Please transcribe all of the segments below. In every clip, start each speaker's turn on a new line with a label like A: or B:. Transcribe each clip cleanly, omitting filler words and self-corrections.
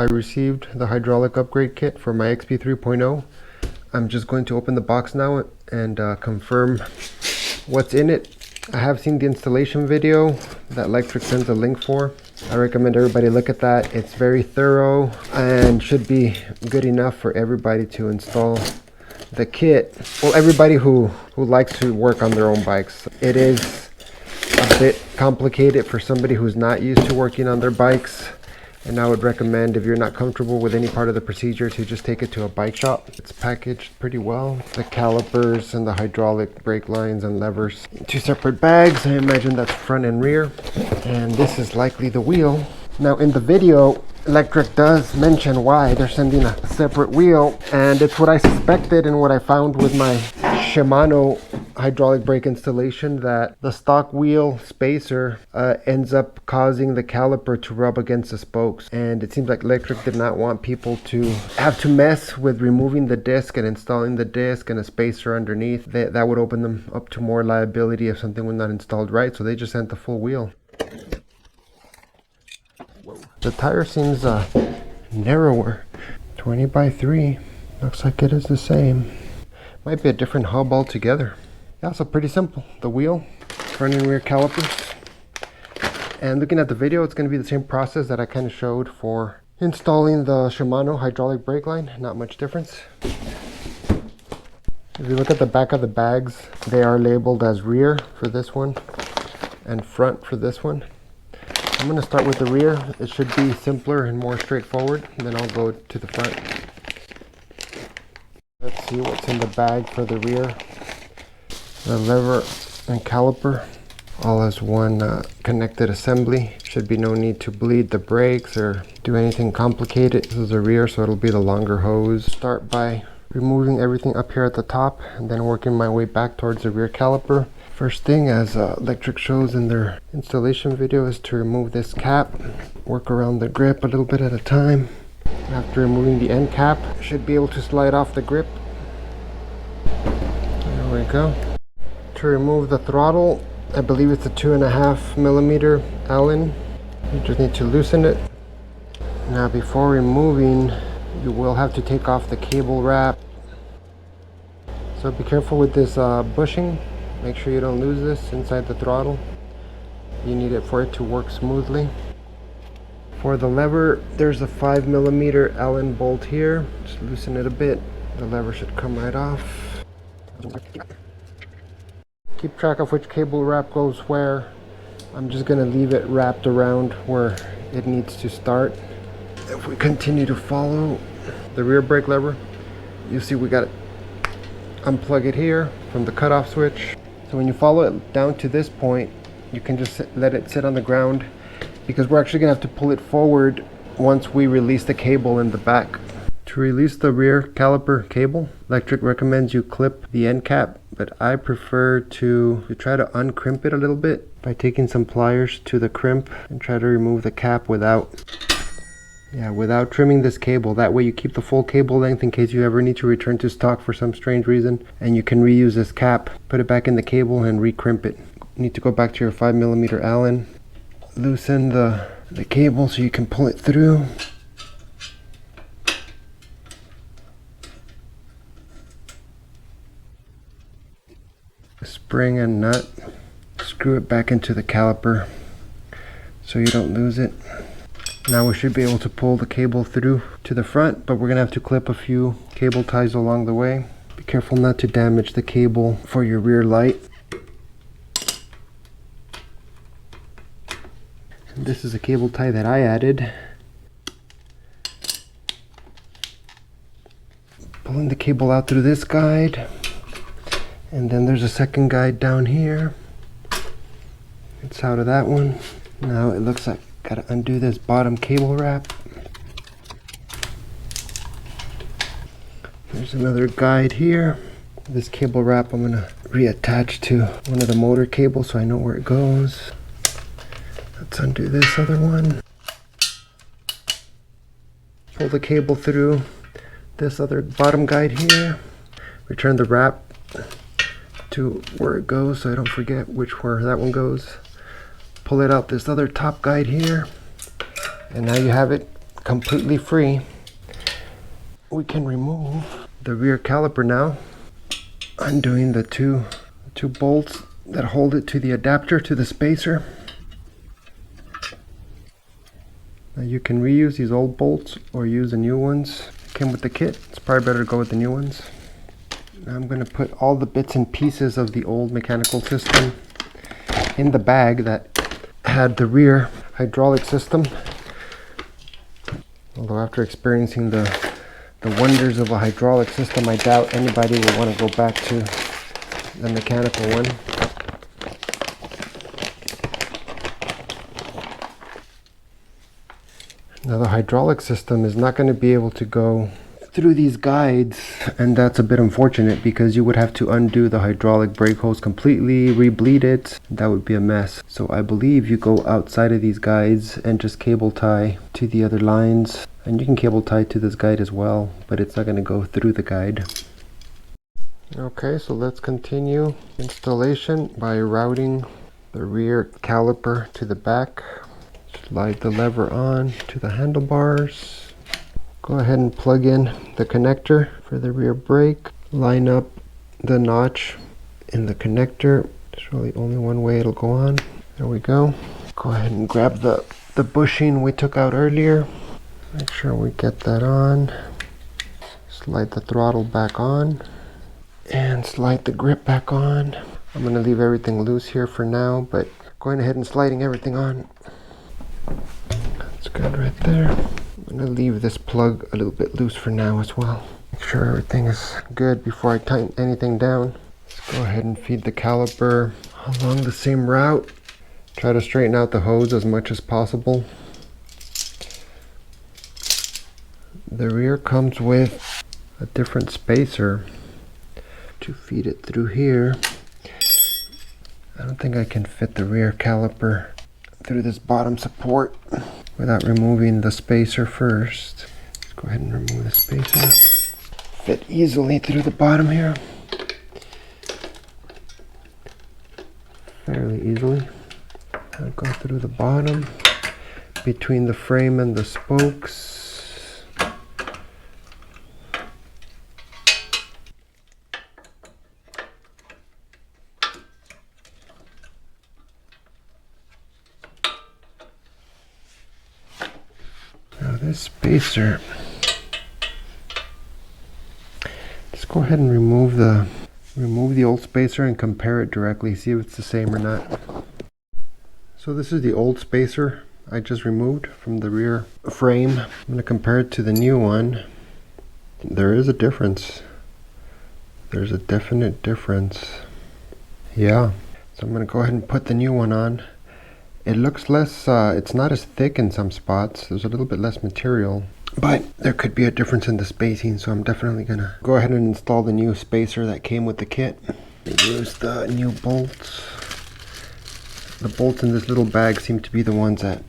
A: I received the hydraulic upgrade kit for my XP 3.0. I'm just going to open the box now and confirm what's in it. I have seen the installation video that Lectric sends a link for. I recommend everybody look at that. It's very thorough and should be good enough for everybody to install the kit. Well, everybody who likes to work on their own bikes. It is a bit complicated for somebody who's not used to working on their bikes, and I would recommend, if you're not comfortable with any part of the procedure, to just take it to a bike shop. It's packaged pretty well. The calipers and the hydraulic brake lines and levers. Two separate bags. I imagine that's front and rear. And this is likely the wheel. Now in the video, Lectric does mention why they're sending a separate wheel, and it's what I suspected and what I found with my Shimano hydraulic brake installation, that the stock wheel spacer ends up causing the caliper to rub against the spokes, and it seems like Lectric did not want people to have to mess with removing the disc and installing the disc and a spacer underneath. That would open them up to more liability if something was not installed right, so they just sent the full wheel. The tire seems narrower, 20 by 3. Looks like it is the same. Might be a different hub altogether. Yeah, so pretty simple. The wheel, front and rear calipers. And looking at the video, it's going to be the same process that I kind of showed for installing the Shimano hydraulic brake line. Not much difference. If you look at the back of the bags, they are labeled as rear for this one and front for this one. I'm going to start with the rear. It should be simpler and more straightforward, and then I'll go to the front. Let's see what's in the bag for the rear. The lever and caliper, all as one connected assembly. Should be no need to bleed the brakes or do anything complicated. This is the rear, so it'll be the longer hose. Start by removing everything up here at the top and then working my way back towards the rear caliper. First thing, as Lectric shows in their installation video, is to remove this cap. Work around the grip a little bit at a time. After removing the end cap, should be able to slide off the grip. There we go. To remove the throttle, I believe it's a 2.5 millimeter Allen. You just need to loosen it. Now before removing, you will have to take off the cable wrap. So be careful with this bushing. Make sure you don't lose this inside the throttle. You need it for it to work smoothly. For the lever, there's a 5 millimeter Allen bolt here. Just loosen it a bit. The lever should come right off. Keep track of which cable wrap goes where. I'm just going to leave it wrapped around where it needs to start. If we continue to follow the rear brake lever, you see we got to unplug it here from the cutoff switch. So when you follow it down to this point, you can just let it sit on the ground, because we're actually going to have to pull it forward once we release the cable in the back. To release the rear caliper cable, Lectric recommends you clip the end cap, but I prefer to try to uncrimp it a little bit by taking some pliers to the crimp and try to remove the cap without trimming this cable. That way you keep the full cable length in case you ever need to return to stock for some strange reason, and you can reuse this cap, put it back in the cable and recrimp it. You need to go back to your 5 millimeter Allen, loosen the cable so you can pull it through. Spring and nut, screw it back into the caliper so you don't lose it. Now we should be able to pull the cable through to the front, but we're going to have to clip a few cable ties along the way. Be careful not to damage the cable for your rear light. And this is a cable tie that I added. Pulling the cable out through this guide. And then there's a second guide down here. It's out of that one. Now it looks like gotta undo this bottom cable wrap. There's another guide here. This cable wrap I'm gonna reattach to one of the motor cables so I know where it goes. Let's undo this other one. Pull the cable through this other bottom guide here. Return the wrap to where it goes so I don't forget where that one goes. Pull it out this other top guide here, and now you have it completely free, we can remove the rear caliper now, undoing the two bolts that hold it to the adapter to the spacer. Now you can reuse these old bolts or use the new ones. Came with the kit. It's probably better to go with the new ones. Now I'm going to put all the bits and pieces of the old mechanical system in the bag that had the rear hydraulic system. Although after experiencing the wonders of a hydraulic system, I doubt anybody will want to go back to the mechanical one. Now the hydraulic system is not going to be able to go through these guides, and that's a bit unfortunate because you would have to undo the hydraulic brake hose completely, re-bleed it. That would be a mess. So I believe you go outside of these guides and just cable tie to the other lines, and you can cable tie to this guide as well, but it's not going to go through the guide. Okay, so let's continue installation by routing the rear caliper to the back. Slide the lever on to the handlebars. Go ahead and plug in the connector for the rear brake. Line up the notch in the connector. There's really only one way it'll go on. There we go. Go ahead and grab the bushing we took out earlier. Make sure we get that on. Slide the throttle back on. And slide the grip back on. I'm going to leave everything loose here for now, but going ahead and sliding everything on. That's good right there. I'm going to leave this plug a little bit loose for now as well. Make sure everything is good before I tighten anything down. Let's go ahead and feed the caliper along the same route. Try to straighten out the hose as much as possible. The rear comes with a different spacer to feed it through here. I don't think I can fit the rear caliper through this bottom support without removing the spacer first. Let's go ahead and remove the spacer. Fit easily through the bottom here. Fairly easily. I'll go through the bottom, between the frame and the spokes. Now this spacer, just go ahead and remove the old spacer and compare it directly, see if it's the same or not. So this is the old spacer I just removed from the rear frame. I'm going to compare it to the new one. There is a difference. There's a definite difference. Yeah. So I'm going to go ahead and put the new one on. It looks less, it's not as thick in some spots. There's a little bit less material, but there could be a difference in the spacing, so I'm definitely going to go ahead and install the new spacer that came with the kit. Use the new bolts. The bolts in this little bag seem to be the ones that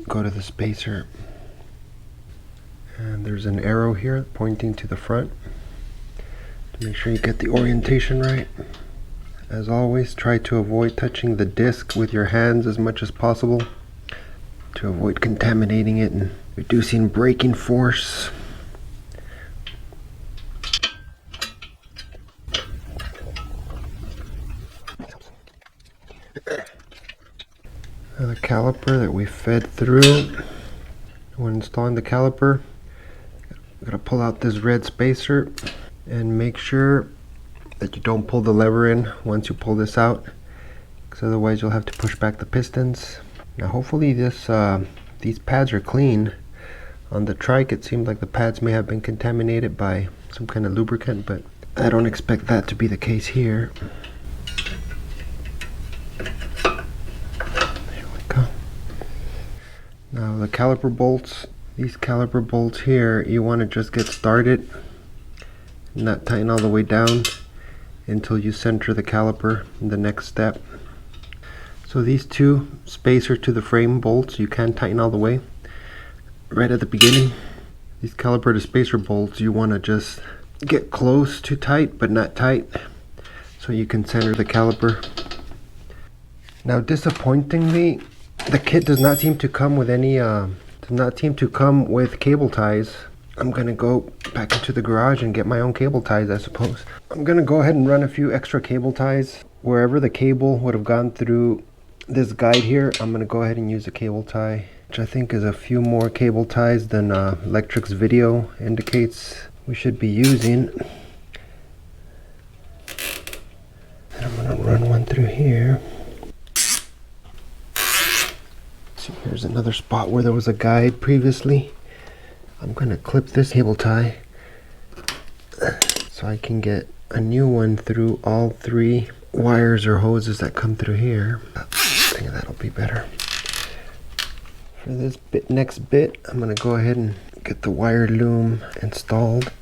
A: go to the spacer. And there's an arrow here pointing to the front to make sure you get the orientation right. As always, try to avoid touching the disc with your hands as much as possible to avoid contaminating it and reducing braking force. Now the caliper that we fed through, when installing the caliper, I'm going to pull out this red spacer and make sure that you don't pull the lever in once you pull this out, because otherwise you'll have to push back the pistons. Now hopefully these pads are clean. On the trike it seemed like the pads may have been contaminated by some kind of lubricant, but I don't expect that to be the case here. There we go. Now the caliper bolts, these caliper bolts here, you want to just get started, not tighten all the way down until you center the caliper in the next step. So these two spacer to the frame bolts, you can tighten all the way right at the beginning. These caliper to spacer bolts, you want to just get close to tight but not tight, so you can center the caliper. Now disappointingly, the kit does not seem to come with any does not seem to come with cable ties. I'm gonna go back into the garage and get my own cable ties, I suppose. I'm gonna go ahead and run a few extra cable ties. Wherever the cable would have gone through this guide here, I'm gonna go ahead and use a cable tie, which I think is a few more cable ties than Lectric's video indicates we should be using. And I'm gonna run one through here. So here's another spot where there was a guide previously. I'm gonna clip this cable tie so I can get a new one through all 3 wires or hoses that come through here. I think that'll be better. For this next bit, I'm gonna go ahead and get the wire loom installed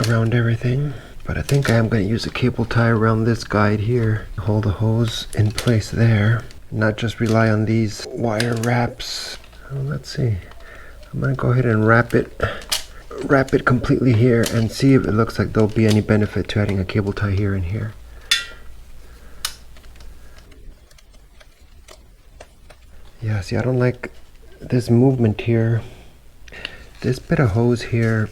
A: around everything. But I think I am gonna use a cable tie around this guide here, hold the hose in place there, not just rely on these wire wraps. Let's see. I'm gonna go ahead and wrap it completely here and see if it looks like there'll be any benefit to adding a cable tie here and here. Yeah, see, I don't like this movement here. This bit of hose here,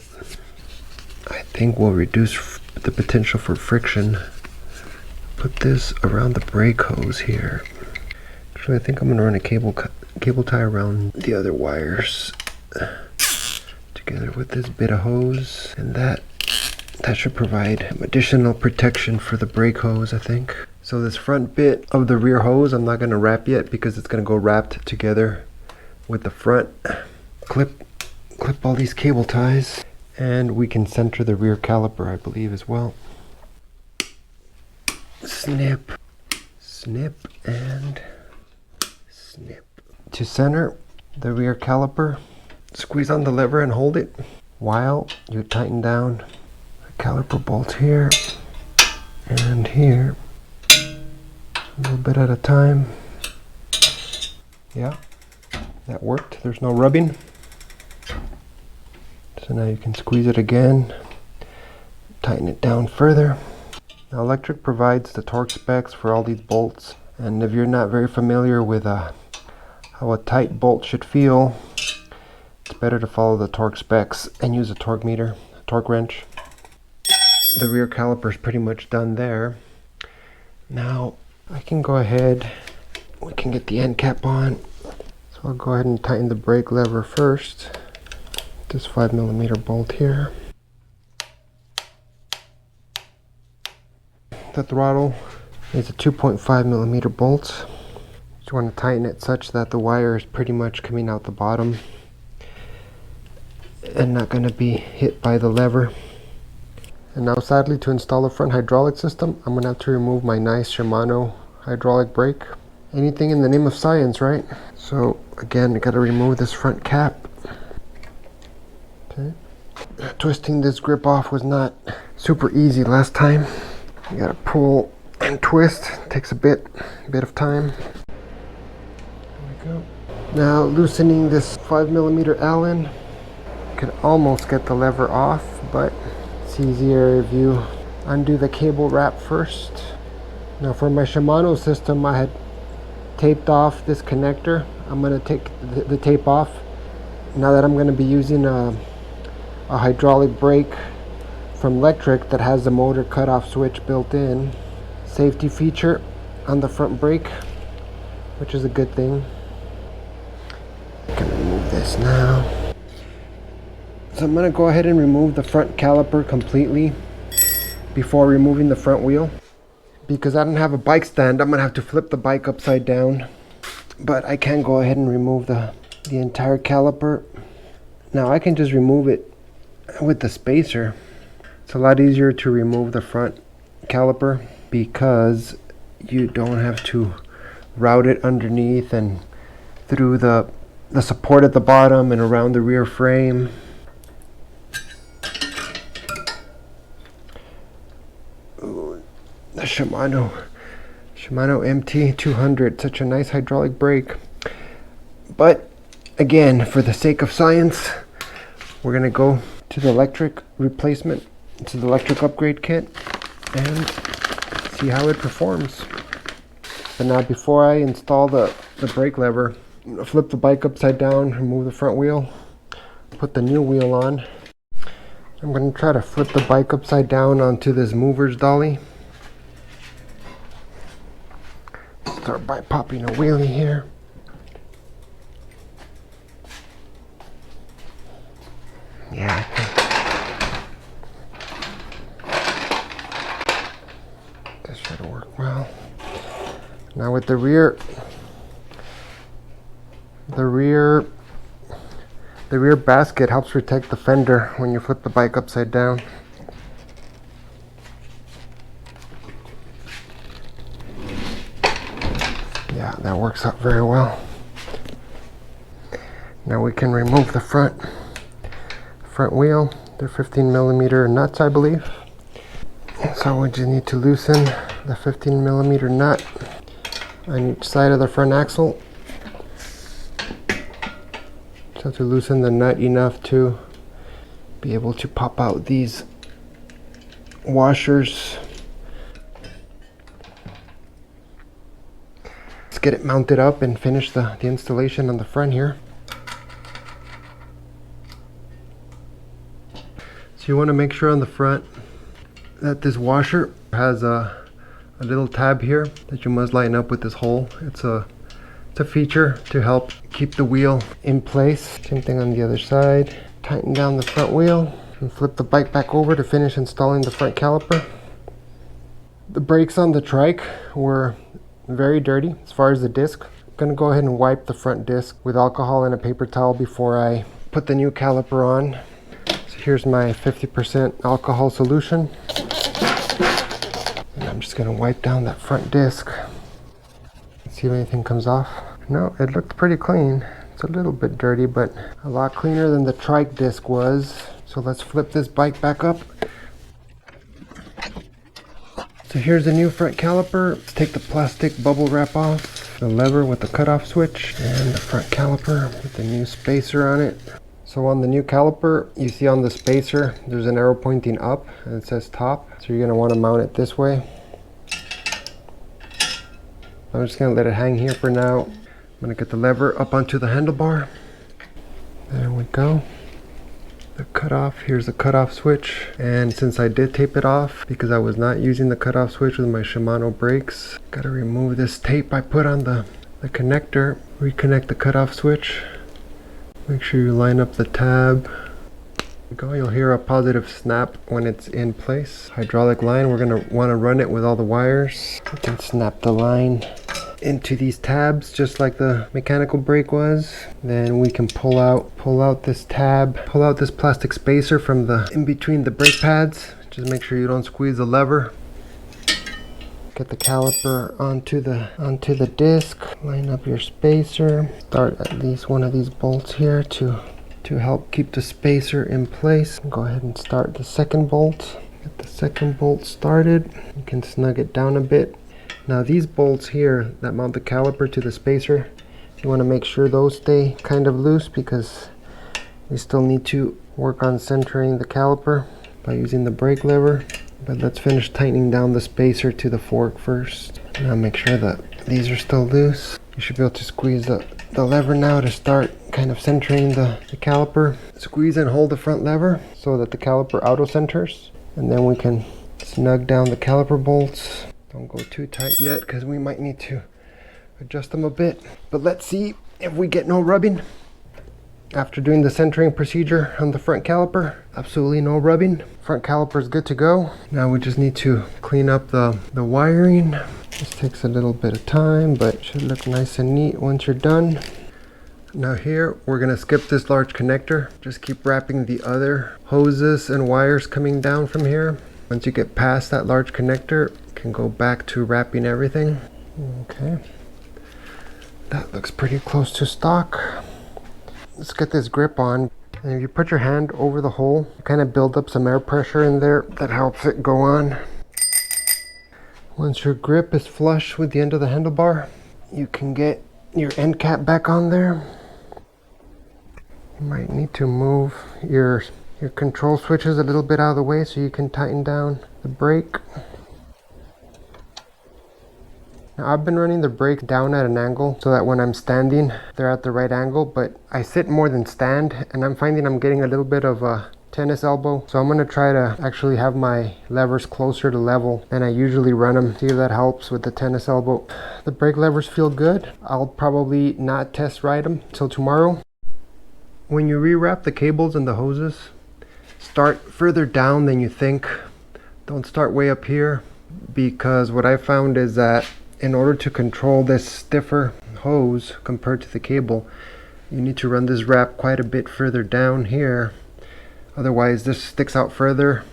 A: I think, will reduce the potential for friction. Put this around the brake hose here. Actually, I think I'm gonna run a cable tie around the other wires together with this bit of hose, and that should provide additional protection for the brake hose, I think. So this front bit of the rear hose I'm not going to wrap yet because it's going to go wrapped together with the front. Clip all these cable ties, and we can center the rear caliper, I believe, as well. Snip, snip, and snip. To center the rear caliper, squeeze on the lever and hold it while you tighten down the caliper bolt here and here, a little bit at a time. Yeah, that worked. There's no rubbing. So now you can squeeze it again, tighten it down further. Now Lectric provides the torque specs for all these bolts, and if you're not very familiar with how a tight bolt should feel, it's better to follow the torque specs and use a torque meter, a torque wrench. The rear caliper is pretty much done there. Now I can go ahead, we can get the end cap on. So I'll go ahead and tighten the brake lever first. This 5mm bolt here. The throttle is a 2.5mm bolt. You want to tighten it such that the wire is pretty much coming out the bottom and not going to be hit by the lever. And now sadly, to install the front hydraulic system, I'm going to have to remove my nice Shimano hydraulic brake. Anything in the name of science, right? So again, I got to remove this front cap. Okay. Twisting this grip off was not super easy last time. You got to pull and twist. It takes a bit of time. There we go. Now loosening this 5mm Allen. Could almost get the lever off, but it's easier if you undo the cable wrap first. Now for my Shimano system, I had taped off this connector. I'm going to take the tape off now that I'm going to be using a hydraulic brake from Lectric that has the motor cutoff switch built in. Safety feature on the front brake, which is a good thing. I can remove this now. So I'm going to go ahead and remove the front caliper completely before removing the front wheel. Because I don't have a bike stand, I'm going to have to flip the bike upside down. But I can go ahead and remove the entire caliper. Now I can just remove it with the spacer. It's a lot easier to remove the front caliper because you don't have to route it underneath and through the support at the bottom and around the rear frame. The Shimano MT200, such a nice hydraulic brake. But again, for the sake of science, we're gonna go to the Lectric replacement, to the Lectric upgrade kit, and see how it performs. But now before I install the brake lever, I'm gonna flip the bike upside down, remove the front wheel, put the new wheel on. I'm gonna try to flip the bike upside down onto this mover's dolly. Start by popping a wheelie here. Yeah, this should work well. Now with the rear basket helps protect the fender when you flip the bike upside down. Yeah, that works out very well. Now we can remove the front wheel. They're 15mm nuts, I believe. So we just need to loosen the 15mm nut on each side of the front axle. So to loosen the nut enough to be able to pop out these washers. Let's get it mounted up and finish the installation on the front here. So you want to make sure on the front that this washer has a little tab here that you must line up with this hole. It's a feature to help keep the wheel in place. Same thing on the other side. Tighten down the front wheel and flip the bike back over to finish installing the front caliper. The brakes on the trike were very dirty as far as the disc. I'm gonna go ahead and wipe the front disc with alcohol and a paper towel before I put the new caliper on. So here's my 50% alcohol solution. And I'm just gonna wipe down that front disc. See if anything comes off. No, it looked pretty clean. It's a little bit dirty, but a lot cleaner than the trike disc was. So let's flip this bike back up. So here's the new front caliper. Let's take the plastic bubble wrap off, the lever with the cutoff switch, and the front caliper with the new spacer on it. So on the new caliper, you see on the spacer, there's an arrow pointing up and it says top. So you're gonna wanna mount it this way. I'm just gonna let it hang here for now. I'm gonna get the lever up onto the handlebar. There we go. The cutoff, here's the cutoff switch. And since I did tape it off, because I was not using the cutoff switch with my Shimano brakes, gotta remove this tape I put on the connector. Reconnect the cutoff switch. Make sure you line up the tab. There we go, you'll hear a positive snap when it's in place. Hydraulic line, we're gonna wanna run it with all the wires. You can snap the line into these tabs just like the mechanical brake was. Then we can pull out this tab, pull out this plastic spacer from the in between the brake pads. Just make sure you don't squeeze the lever. Get the caliper onto the disc. Line up your spacer. Start at least one of these bolts here to help keep the spacer in place. Go ahead and start the second bolt. Get the second bolt started. You can snug it down a bit. Now these bolts here that mount the caliper to the spacer, you want to make sure those stay kind of loose because we still need to work on centering the caliper by using the brake lever. But let's finish tightening down the spacer to the fork first. Now make sure that these are still loose. You should be able to squeeze the lever now to start kind of centering the caliper. Squeeze and hold the front lever so that the caliper auto centers. And then we can snug down the caliper bolts. Don't go too tight yet because we might need to adjust them a bit. But let's see if we get no rubbing. After doing the centering procedure on the front caliper, absolutely no rubbing. Front caliper is good to go. Now we just need to clean up the wiring. This takes a little bit of time, but should look nice and neat once you're done. Now here, we're gonna skip this large connector. Just keep wrapping the other hoses and wires coming down from here. Once you get past that large connector, you can go back to wrapping everything. Okay. That looks pretty close to stock. Let's get this grip on. And if you put your hand over the hole, kind of build up some air pressure in there. That helps it go on. Once your grip is flush with the end of the handlebar, you can get your end cap back on there. You might need to move your control switches a little bit out of the way so you can tighten down the brake. Now I've been running the brakes down at an angle so that when I'm standing, they're at the right angle, but I sit more than stand, and I'm finding I'm getting a little bit of a tennis elbow. So I'm going to try to actually have my levers closer to level than I usually run them. See if that helps with the tennis elbow. The brake levers feel good. I'll probably not test ride them till tomorrow. When you rewrap the cables and the hoses, start further down than you think. Don't start way up here, because what I found is that in order to control this stiffer hose compared to the cable, you need to run this wrap quite a bit further down here. Otherwise this sticks out further.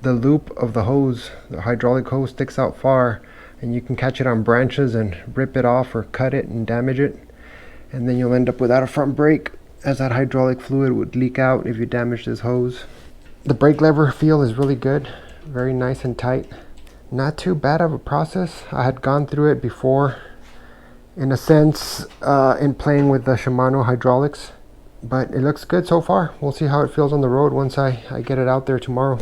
A: The loop of the hose, the hydraulic hose, sticks out far, and you can catch it on branches and rip it off or cut it and damage it, and then you'll end up without a front brake, as that hydraulic fluid would leak out if you damage this hose. The brake lever feel is really good, very nice and tight. Not too bad of a process. I had gone through it before in a sense in playing with the Shimano hydraulics, but it looks good so far. We'll see how it feels on the road once I get it out there tomorrow.